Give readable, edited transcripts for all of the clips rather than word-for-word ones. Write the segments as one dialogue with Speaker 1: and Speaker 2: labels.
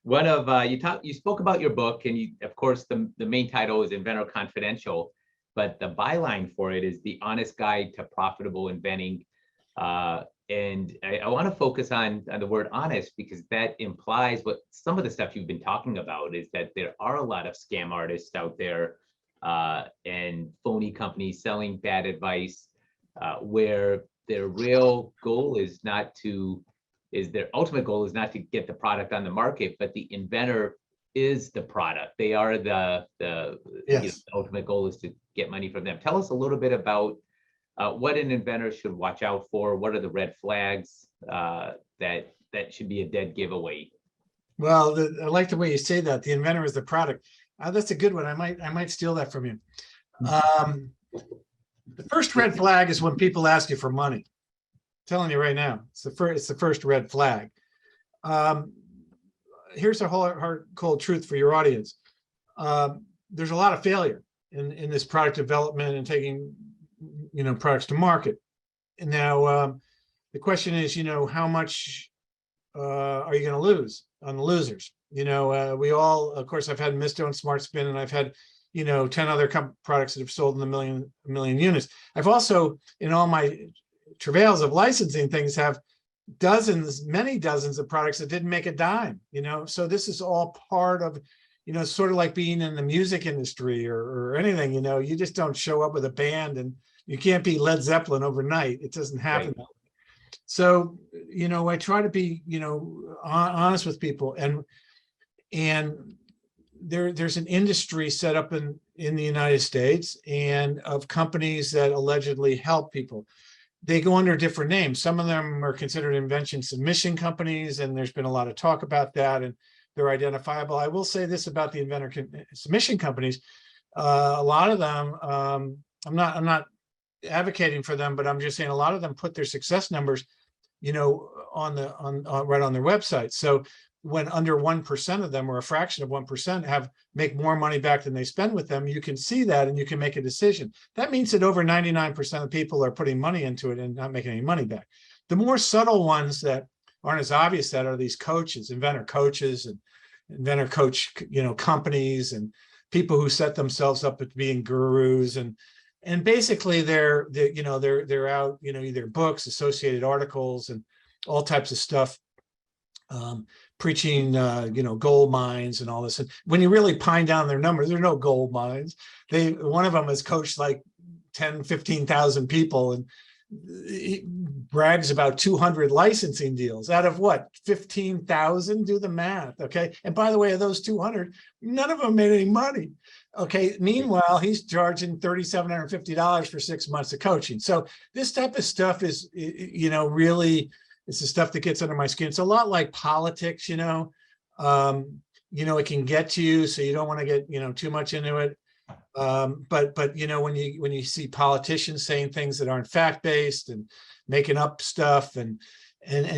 Speaker 1: One of you spoke about your book, and of course the main title is Inventor Confidential, but the byline for it is The Honest Guide to Profitable Inventing. And I want to focus on the word honest, because that implies what some of the stuff you've been talking about is that there are a lot of scam artists out there and phony companies selling bad advice, where their real goal is not to, their ultimate goal is not to get the product on the market, but the inventor is the product. They are the
Speaker 2: Yes.
Speaker 1: the ultimate goal is to get money from them. Tell us a little bit about what an inventor should watch out for. What are the red flags that should be a dead giveaway?
Speaker 2: Well, I like the way you say that. The inventor is the product. That's a good one. I might steal that from you. The first red flag is when people ask you for money. I'm telling you right now, it's the first red flag. Here's a hard, cold truth for your audience. There's a lot of failure in this product development and taking, products to market. And now the question is, how much are you going to lose on the losers? We all, of course, I've had Misto and Smart Spin, and I've had 10 other products that have sold in a million units. I've also, in all my travails of licensing things, have many dozens of products that didn't make a dime. So this is all part of, sort of like being in the music industry or anything. You just don't show up with a band, and you can't be Led Zeppelin overnight. It doesn't happen. Right. So I try to be honest with people, and there's an industry set up in the United States, and of companies that allegedly help people. They go under different names. Some of them are considered invention submission companies, and there's been a lot of talk about that, and they're identifiable. I will say this about the inventor submission companies: a lot of them, I'm not advocating for them, but I'm just saying a lot of them put their success numbers, right on their website. So when under 1% of them, or a fraction of 1%, make more money back than they spend with them, you can see that and you can make a decision. That means that over 99% of people are putting money into it and not making any money back. The more subtle ones that aren't as obvious that are these coaches, inventor coaches, and inventor coach, companies, and people who set themselves up as being gurus, and basically they're out, either books, associated articles, and all types of stuff, preaching, gold mines and all this. And when you really pine down their numbers, there are no gold mines. One of them has coached like 10, 15,000 people, and he brags about 200 licensing deals out of what, 15,000? Do the math, okay? And by the way, of those 200, none of them made any money. Okay. Meanwhile, he's charging $3,750 for 6 months of coaching. So this type of stuff is, really, it's the stuff that gets under my skin. It's a lot like politics, it can get to you, so you don't want to get, too much into it. But when you see politicians saying things that aren't fact-based and making up stuff and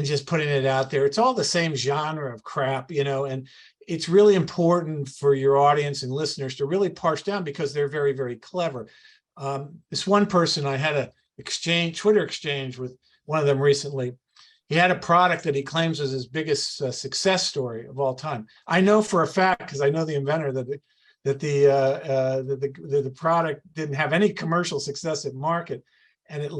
Speaker 2: just putting it out there, it's all the same genre of crap, and it's really important for your audience and listeners to really parse down, because they're very, very clever. This one person, I had a Twitter exchange with one of them recently. He had a product that he claims was his biggest success story of all time. I know for a fact, because I know the inventor, that the product didn't have any commercial success at market, and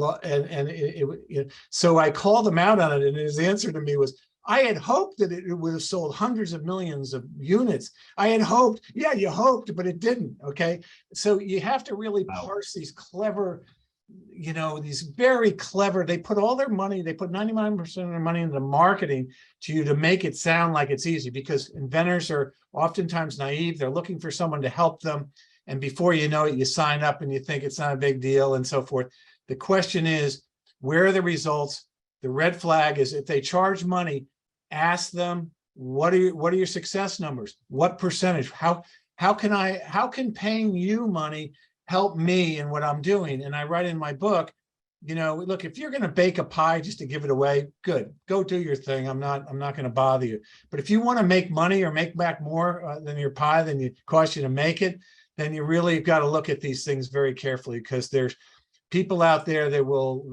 Speaker 2: so I called him out on it, and his answer to me was, I had hoped that it would have sold hundreds of millions of units. I had hoped. Yeah, you hoped, but it didn't. Okay, so you have to really parse these clever, these very clever. They put all their money. They put 99% of their money into marketing to make it sound like it's easy, because inventors are oftentimes naive. They're looking for someone to help them, and before you know it, you sign up and you think it's not a big deal, and so forth. The question is, where are the results? The red flag is, if they charge money, ask them, what are your success numbers? What percentage? How can paying you money help me in what I'm doing? And I write in my book, look, if you're going to bake a pie just to give it away, good, go do your thing. I'm not going to bother you. But if you want to make money or make back more than your pie than it cost you to make it, then you really got to look at these things very carefully, because there's people out there that will,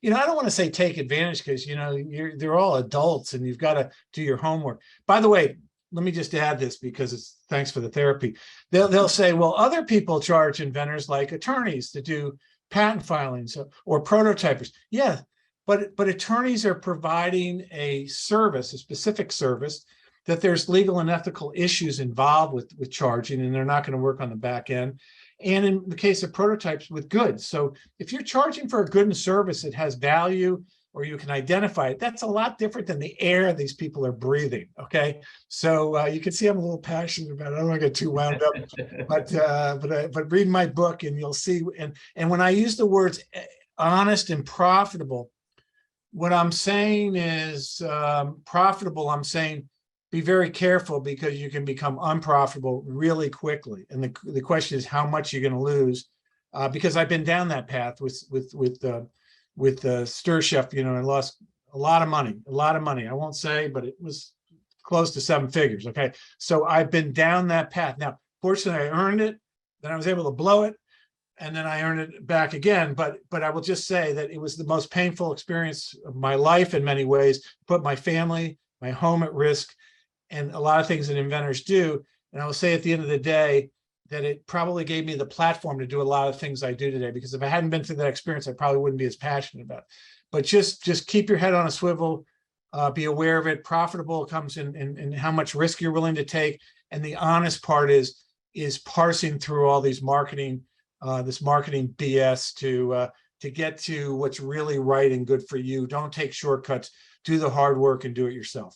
Speaker 2: you know, I don't want to say take advantage, because, you know, they're all adults and you've got to do your homework. By the way, let me just add this, because it's thanks for the therapy. They'll say, well, other people charge inventors like attorneys to do patent filings or prototypers. Yeah, but attorneys are providing a service, a specific service, that there's legal and ethical issues involved with charging, and they're not going to work on the back end. And in the case of prototypes, with goods. So if you're charging for a good and service that has value, or you can identify it, that's a lot different than the air these people are breathing. Okay, so you can see I'm a little passionate about it. I don't want to get too wound up, but read my book and you'll see. And when I use the words honest and profitable, what I'm saying is profitable. I'm saying be very careful, because you can become unprofitable really quickly. And the question is how much you're going to lose, because I've been down that path with Stir Chef, you know, I lost a lot of money. I won't say, but it was close to 7 figures. Okay. So I've been down that path. Now, fortunately, I earned it. Then I was able to blow it, and then I earned it back again. But I will just say that it was the most painful experience of my life in many ways, put my family, my home at risk, and a lot of things that inventors do. And I will say at the end of the day that it probably gave me the platform to do a lot of things I do today, because if I hadn't been through that experience, I probably wouldn't be as passionate about it. But just keep your head on a swivel, be aware of it. Profitable comes in how much risk you're willing to take. And the honest part is parsing through all these marketing BS to get to what's really right and good for you. Don't take shortcuts, do the hard work and do it yourself.